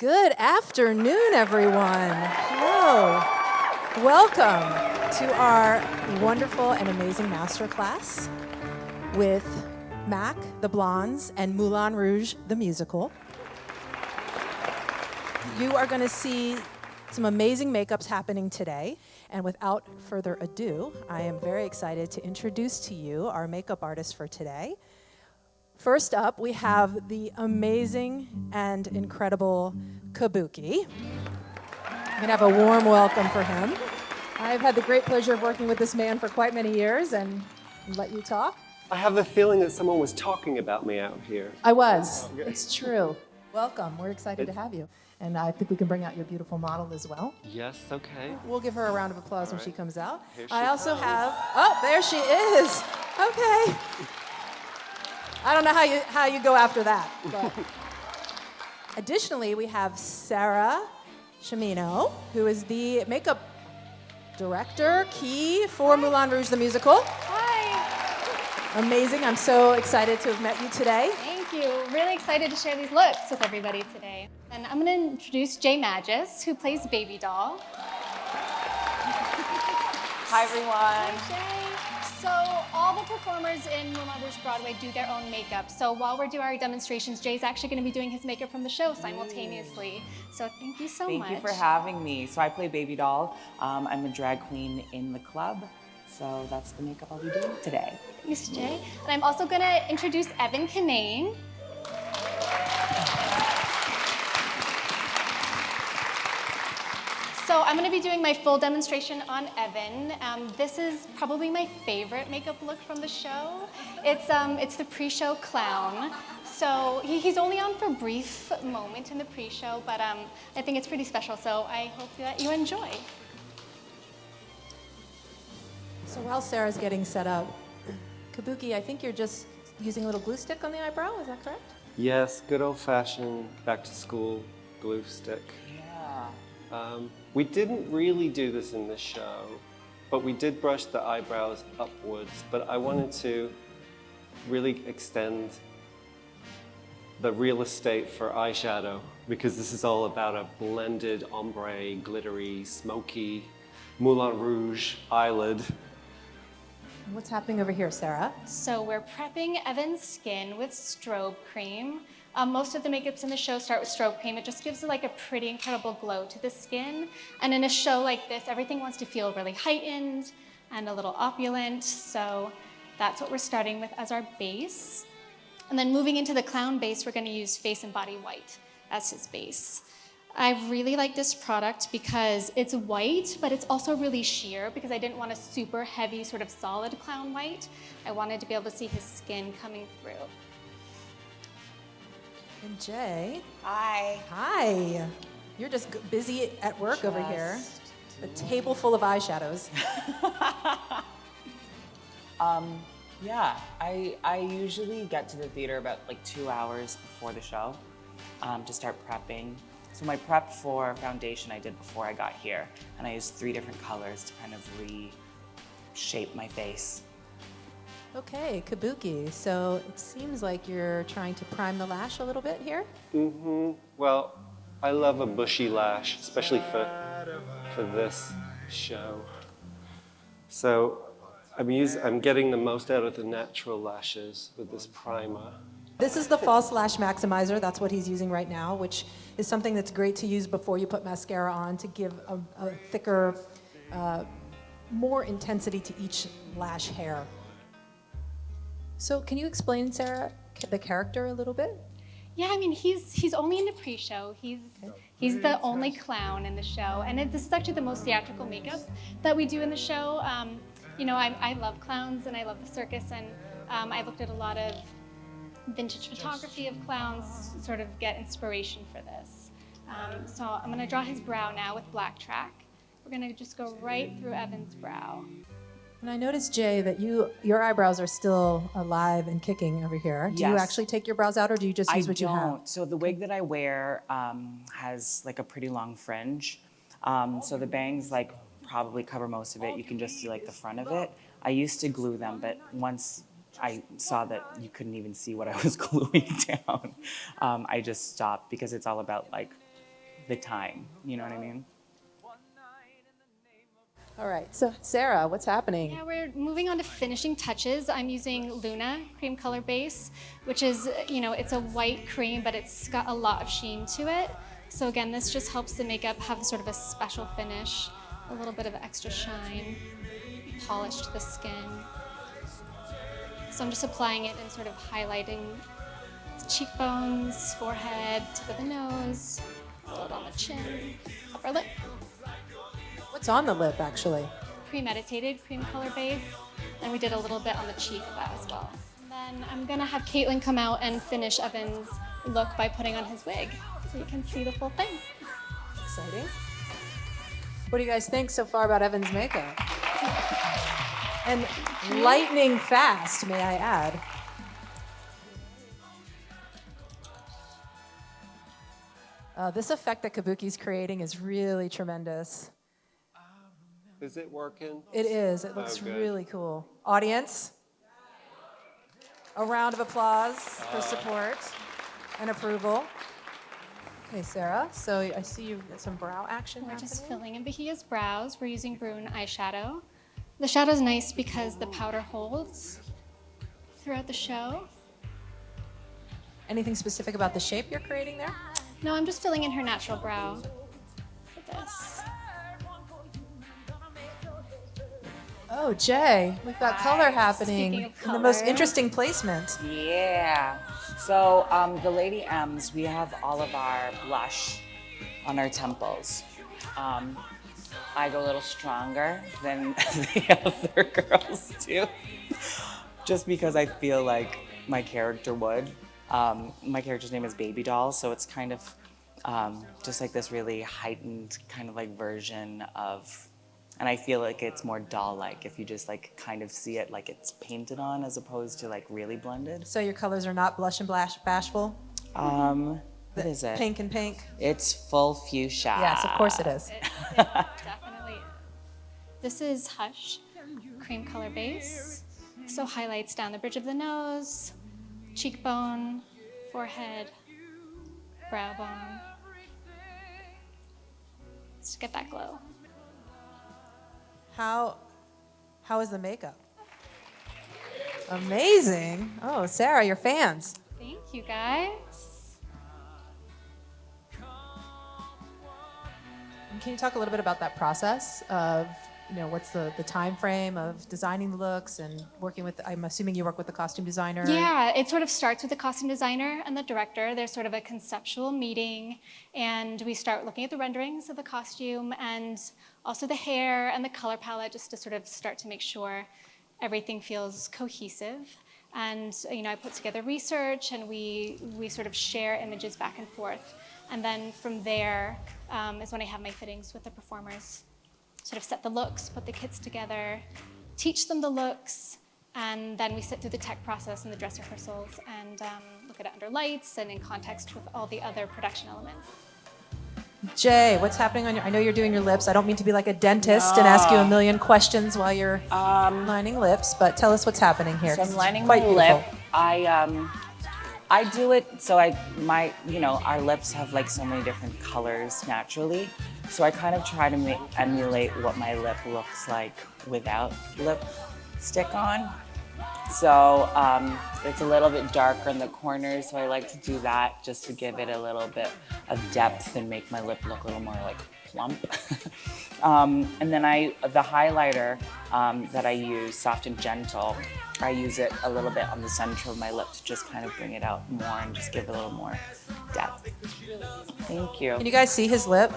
Good afternoon, everyone. Hello. Welcome to our wonderful and amazing masterclass with Mac, the Blondes, and Moulin Rouge, the musical. You are going to see some amazing makeups happening today. And without further ado, I am very excited to introduce to you our makeup artist for today. First up, we have the amazing and incredible Kabuki. I'm going to have a warm welcome for him. I've had the great pleasure of working with this man for quite many years, and let you talk. I have the feeling that someone was talking about me out here. I was. Okay. It's true. Welcome. We're excited to have you. And I think we can bring out your beautiful model as well. Yes, okay. We'll give her a round of applause when she comes out. Here she I also comes. have, oh, there she is. Okay. I don't know how you go after that. But. Additionally, we have Sarah Cimino, who is the makeup director, key for Moulin Rouge, the musical. Hi. Amazing. I'm so excited to have met you today. Thank you. Really excited to share these looks with everybody today. And I'm going to introduce Jay Magis, who plays Baby Doll. Hi, everyone. Hi, Jay. So all the performers in Moulin Rouge Broadway do their own makeup. So while we're doing our demonstrations, Jay's actually going to be doing his makeup from the show simultaneously. So thank you so much. Thank you for having me. So I play Baby Doll. I'm a drag queen in the club. So that's the makeup I'll be doing today. Thanks, Jay. And I'm also going to introduce Evan Kinane. So I'm going to be doing my full demonstration on Evan. This is probably my favorite makeup look from the show. It's the pre-show clown. So he's only on for a brief moment in the pre-show, but I think it's pretty special. So I hope that you enjoy. So while Sarah's getting set up, Kabuki, I think you're just using a little glue stick on the eyebrow, is that correct? Yes, good old-fashioned back-to-school glue stick. Yeah. We didn't really do this in this show, but we did brush the eyebrows upwards, but I wanted to really extend the real estate for eyeshadow because this is all about a blended ombre, glittery, smoky Moulin Rouge eyelid. What's happening over here, Sarah? So we're prepping Evan's skin with strobe cream. Most of the makeups in the show start with strobe cream. It just gives it like a pretty incredible glow to the skin. And in a show like this, everything wants to feel really heightened and a little opulent. So that's what we're starting with as our base. And then moving into the clown base, we're going to use Face and Body White as his base. I really like this product because it's white, but it's also really sheer because I didn't want a super heavy sort of solid clown white. I wanted to be able to see his skin coming through. And Jay. Hi. Hi. You're just busy at work over here. A table full of eyeshadows. Yeah, I usually get to the theater about like 2 hours before the show to start prepping. So my prep for foundation I did before I got here, and I used 3 different colors to kind of reshape my face. Okay, Kabuki. So it seems like you're trying to prime the lash a little bit here. Mm-hmm. Well, I love a bushy lash, especially for this show. So I'm getting the most out of the natural lashes with this primer. This is the false lash maximizer. That's what he's using right now, which is something that's great to use before you put mascara on to give a thicker, more intensity to each lash hair. So can you explain, Sarah, the character a little bit? Yeah, I mean, he's only in the pre-show. He's the only clown in the show. And this is actually the most theatrical makeup that we do in the show. You know, I love clowns and I love the circus, and I looked at a lot of vintage photography of clowns to sort of get inspiration for this. So I'm gonna draw his brow now with black track. We're gonna just go right through Evan's brow. And I noticed, Jay, that your eyebrows are still alive and kicking over here. Do you Yes. actually take your brows out, or do you just use what you have? I don't. So the wig that I wear has like a pretty long fringe. So the bangs like probably cover most of it. You can just see like the front of it. I used to glue them, but once I saw that you couldn't even see what I was gluing down, I just stopped because it's all about like the time. You know what I mean? All right, so Sarah, what's happening? Yeah, we're moving on to finishing touches. I'm using Luna cream color base, which is, it's a white cream, but it's got a lot of sheen to it. So again, this just helps the makeup have sort of a special finish, a little bit of extra shine, polish to the skin. So I'm just applying it and sort of highlighting the cheekbones, forehead, tip of the nose, a little on the chin, upper lip. What's on the lip, actually? Premeditated cream color base, and we did a little bit on the cheek of that as well. And then I'm gonna have Caitlin come out and finish Evan's look by putting on his wig, so you can see the full thing. Exciting. What do you guys think so far about Evan's makeup? And lightning fast, may I add. This effect that Kabuki's creating is really tremendous. Is it working? It is. It looks good. really cool. Audience, a round of applause for support and approval. Okay, Sarah, so I see you've got some brow action We're happening. just filling in Bahia's brows. We're using Brune eyeshadow. The shadow's nice because the powder holds throughout the show. Anything specific about the shape you're creating there? No, I'm just filling in her natural brow with this. Oh, Jay, we've got color happening Speaking of in the most color. interesting placement. Yeah. So the Lady M's, we have all of our blush on our temples. I go a little stronger than the other girls do, just because I feel like my character would. My character's name is Baby Doll, so it's kind of just like this really heightened kind of like version of, and I feel like it's more doll-like if you just like kind of see it like it's painted on as opposed to like really blended. So your colors are not blush and bashful? What is it? Pink and pink? It's full fuchsia. Yes, of course it is. It definitely is. This is Hush, cream color base. So highlights down the bridge of the nose, cheekbone, forehead, brow bone. Just to get that glow. How is the makeup? Amazing. Oh, Sarah, your fans. Thank you, guys. And can you talk a little bit about that process of, what's the time frame of designing the looks and working with, I'm assuming you work with the costume designer? Yeah, it sort of starts with the costume designer and the director. There's sort of a conceptual meeting, and we start looking at the renderings of the costume and also the hair and the color palette, just to sort of start to make sure everything feels cohesive. And I put together research, and we sort of share images back and forth. And then from there is when I have my fittings with the performers. Sort of set the looks, put the kits together, teach them the looks, and then we sit through the tech process and the dress rehearsals and look at it under lights and in context with all the other production elements. Jay, what's happening on I know you're doing your lips. I don't mean to be like a dentist and ask you a million questions while you're lining lips, but tell us what's happening here. So I'm 'cause it's lining quite my beautiful. lip. I do it so our lips have like so many different colors naturally. So I kind of try to emulate what my lip looks like without lipstick on. So it's a little bit darker in the corners, so I like to do that just to give it a little bit of depth and make my lip look a little more like plump. And then the highlighter that I use, Soft and Gentle, I use it a little bit on the center of my lip to just kind of bring it out more and just give it a little more depth. Thank you. Can you guys see his lip?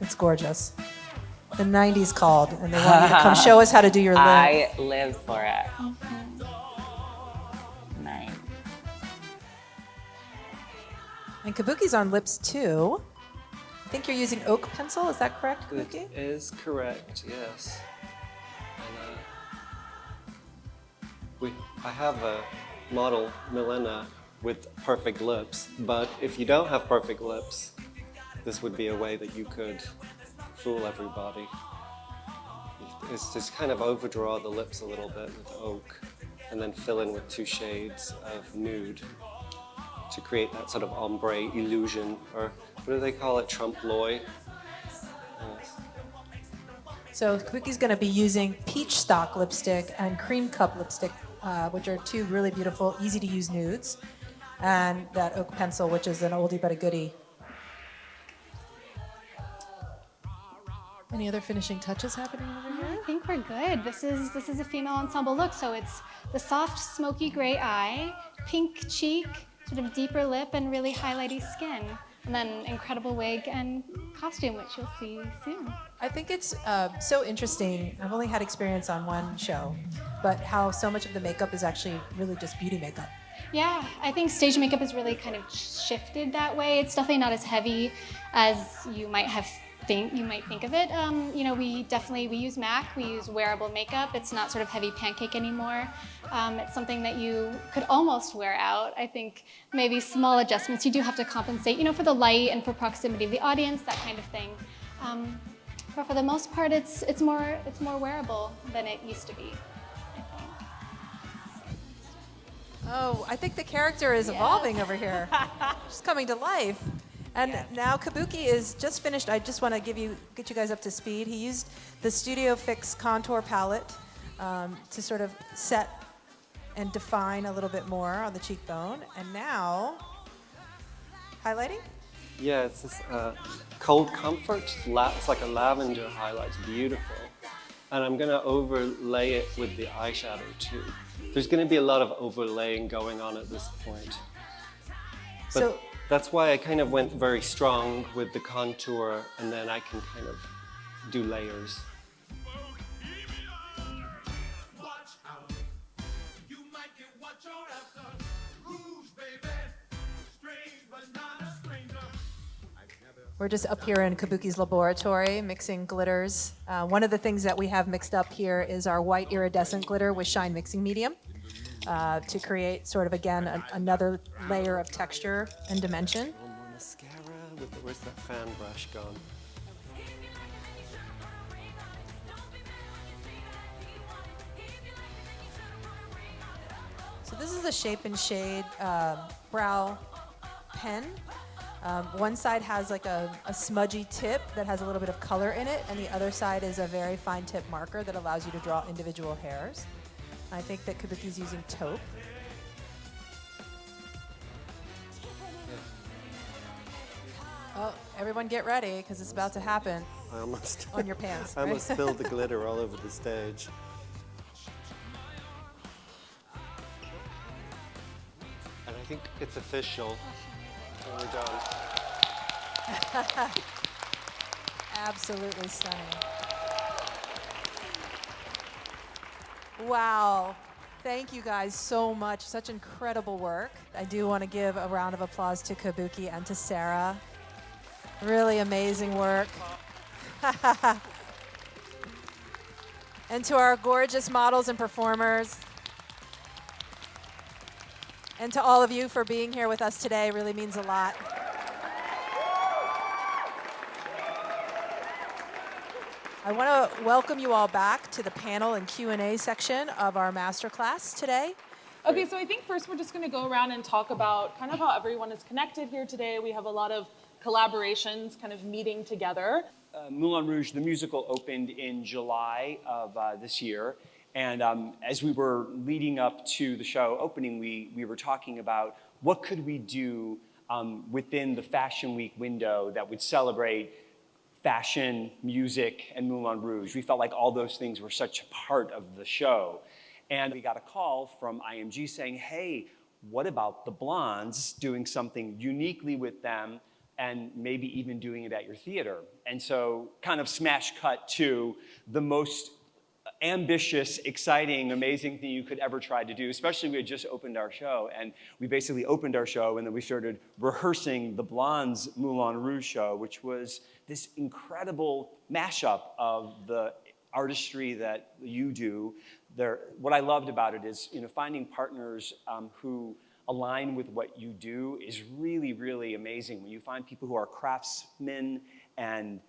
It's gorgeous. The 90s called, and they want you to come show us how to do your lip. I live for it. Nice. And Kabuki's on lips too. I think you're using oak pencil, is that correct, It Kabuki? is correct, yes. And I have a model, Milena, with perfect lips, but if you don't have perfect lips, this would be a way that you could fool everybody. Is just kind of overdraw the lips a little bit with oak, and then fill in with 2 shades of nude. to create that sort of ombre illusion, or what do they call it, trompe-l'oeil? So Kabuki's going to be using peach stock lipstick and cream cup lipstick, which are two really beautiful, easy to use nudes, and that oak pencil, which is an oldie but a goodie. Any other finishing touches happening over here? I think we're good. This is a female ensemble look, so it's the soft, smoky gray eye, pink cheek, sort of deeper lip, and really highlighty skin. And then incredible wig and costume, which you'll see soon. I think it's so interesting. I've only had experience on one show, but how so much of the makeup is actually really just beauty makeup. Yeah, I think stage makeup has really kind of shifted that way. It's definitely not as heavy as you might think of it. You know, we use MAC, we use wearable makeup. It's not sort of heavy pancake anymore. It's something that you could almost wear out. I think maybe small adjustments. You do have to compensate, you know, for the light and for proximity of the audience, that kind of thing. But for the most part, it's more wearable than it used to be, I think. Oh, I think the character is evolving over here. She's coming to life. And now Kabuki is just finished. I just want to get you guys up to speed. He used the Studio Fix contour palette to sort of set and define a little bit more on the cheekbone. And now, highlighting? Yeah, it's this Cold Comfort. It's like a lavender highlight. It's beautiful. And I'm going to overlay it with the eyeshadow too. There's going to be a lot of overlaying going on at this point. But that's why I kind of went very strong with the contour, and then I can kind of do layers. We're just up here in Kabuki's laboratory mixing glitters. One of the things that we have mixed up here is our white iridescent glitter with shine mixing medium to create sort of, again, another layer of texture and dimension. One more mascara. Where's that fan brush gone? So this is a Shape and Shade brow pen. One side has like a smudgy tip that has a little bit of color in it, and the other side is a very fine tip marker that allows you to draw individual hairs. I think that Kabuki's using taupe. Oh, everyone get ready, because it's about to happen on your pants. I almost spilled the glitter all over the stage. And I think it's official. We're done. Absolutely stunning. Wow. Thank you guys so much. Such incredible work. I do want to give a round of applause to Kabuki and to Sarah. Really amazing work. And to our gorgeous models and performers. And to all of you for being here with us today. Really means a lot. I want to welcome you all back to the panel and Q&A section of our masterclass today. Okay, so I think first we're just going to go around and talk about kind of how everyone is connected here today. We have a lot of collaborations kind of meeting together. Moulin Rouge, the musical, opened in July of this year. And as we were leading up to the show opening, we were talking about what could we do within the Fashion Week window that would celebrate fashion, music, and Moulin Rouge. We felt like all those things were such a part of the show. And we got a call from IMG saying, hey, what about the Blondes doing something uniquely with them and maybe even doing it at your theater? And so kind of smash cut to the most ambitious, exciting, amazing thing you could ever try to do, especially we had just opened our show. And we basically opened our show and then we started rehearsing the Blondes Moulin Rouge show, which was this incredible mashup of the artistry that you do. What I loved about it is, finding partners who align with what you do is really, really amazing. When you find people who are craftsmen and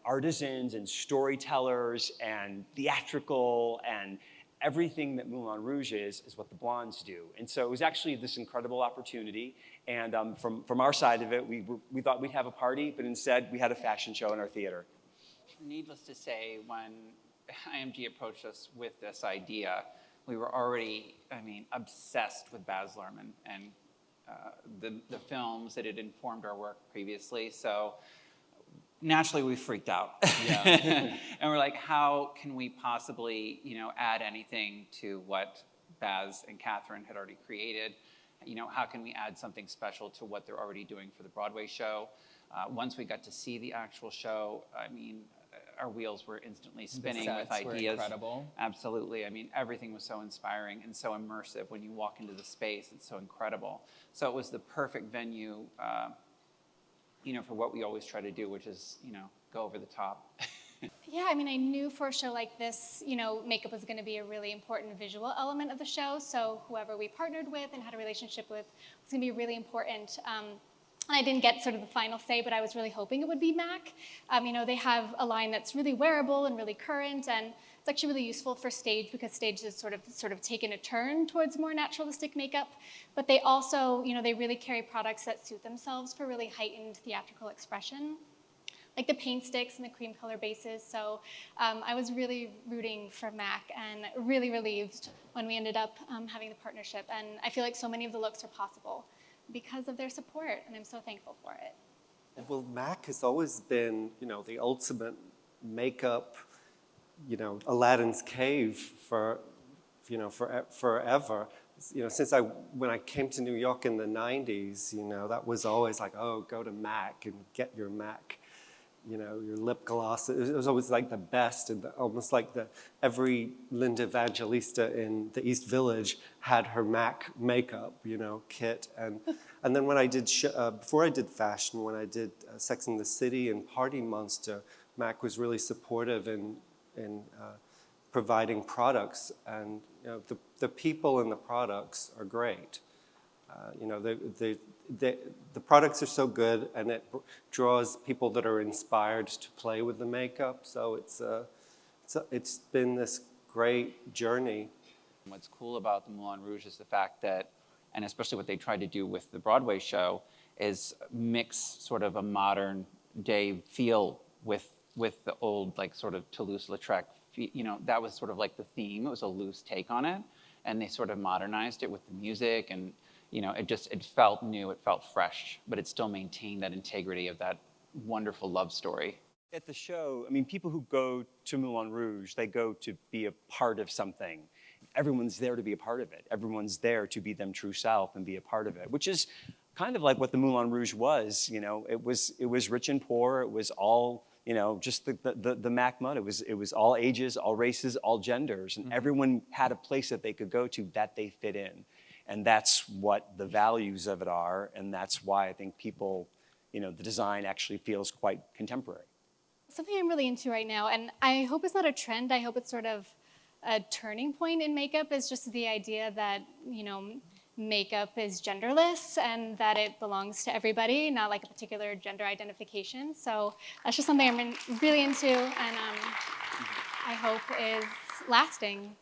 artisans and storytellers and theatrical and everything that Moulin Rouge is what the blondes do. And so it was actually this incredible opportunity. And from our side of it, we thought we'd have a party, but instead we had a fashion show in our theater. Needless to say, when IMG approached us with this idea, we were already, obsessed with Baz Luhrmann and the films that had informed our work previously. So naturally, we freaked out. Yeah. And we're like, how can we possibly, add anything to what Baz and Catherine had already created? How can we add something special to what they're already doing for the Broadway show? Once we got to see the actual show, our wheels were instantly spinning with ideas. Were incredible. Absolutely. Everything was so inspiring and so immersive. When you walk into the space, it's so incredible. So it was the perfect venue, for what we always try to do, which is, go over the top. Yeah, I knew for a show like this, makeup was going to be a really important visual element of the show. So whoever we partnered with and had a relationship with was going to be really important. And I didn't get sort of the final say, but I was really hoping it would be MAC. They have a line that's really wearable and really current, and it's actually really useful for stage because stage has sort of taken a turn towards more naturalistic makeup. But they also, they really carry products that suit themselves for really heightened theatrical expression, like the paint sticks and the cream color bases. So I was really rooting for MAC and really relieved when we ended up having the partnership. And I feel like so many of the looks are possible because of their support, and I'm so thankful for it. Well, MAC has always been, the ultimate makeup, Aladdin's cave for forever. Since when I came to New York in the 90s, that was always like, oh, go to MAC and get your MAC. Your lip gloss. It was always like the best, and almost like every Linda Evangelista in the East Village had her MAC makeup, kit. And then when I did, before I did fashion, when I did Sex and the City and Party Monster, MAC was really supportive in providing products, and the people and the products are great. The products are so good, and it draws people that are inspired to play with the makeup. So it's been this great journey. What's cool about the Moulin Rouge is the fact that, and especially what they tried to do with the Broadway show, is mix sort of a modern day feel with the old, like, sort of Toulouse-Lautrec. That was sort of like the theme. It was a loose take on it, and they sort of modernized it with the music, and it felt new, it felt fresh, but it still maintained that integrity of that wonderful love story. At the show, people who go to Moulin Rouge, they go to be a part of something. Everyone's there to be a part of it. Everyone's there to be them true self and be a part of it, which is kind of like what the Moulin Rouge was. It was rich and poor. It was all, just the MAC mud. It was all ages, all races, all genders, and everyone had a place that they could go to that they fit in. And that's what the values of it are, and that's why I think people, the design actually feels quite contemporary. Something I'm really into right now, and I hope it's not a trend, I hope it's sort of a turning point in makeup, is just the idea that, makeup is genderless and that it belongs to everybody, not like a particular gender identification. So that's just something I'm really into, and I hope is lasting.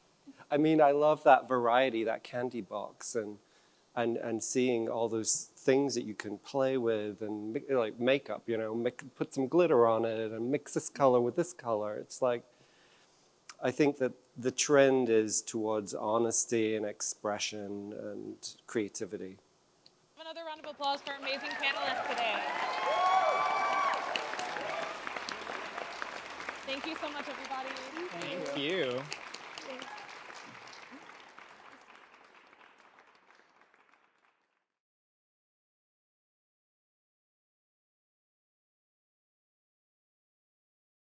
I love that variety, that candy box, and seeing all those things that you can play with, and like makeup, put some glitter on it and mix this color with this color. It's like, I think that the trend is towards honesty and expression and creativity. Another round of applause for our amazing panelists today. Thank you so much, everybody. Thank you. Thanks.